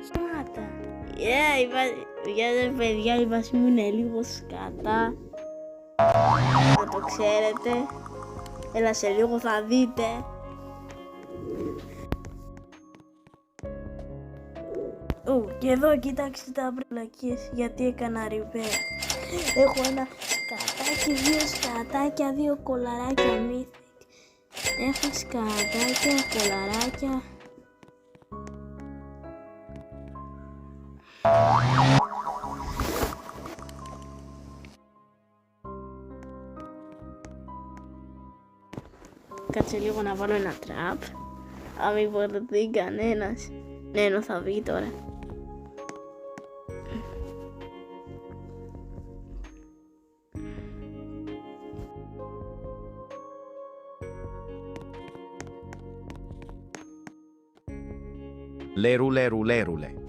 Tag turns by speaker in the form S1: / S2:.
S1: Σταμάτα. Παιδιά, η βάση μου είναι λίγο σκατά. Να το ξέρετε. Έλα, σε λίγο θα δείτε. Και εδώ κοιτάξτε τα βλακίες, γιατί έκανα repair. Έχω ένα σκατάκι, δύο σκατάκια, δύο κολαράκια mythic. Έχω σκατάκια, κολαράκια. Κάτσε λίγο να βάλω ένα τραπ. Αν μην βοηθηθεί κανένας. Ναι, ενώ θα βγει τώρα.
S2: Lerule, rule, rule.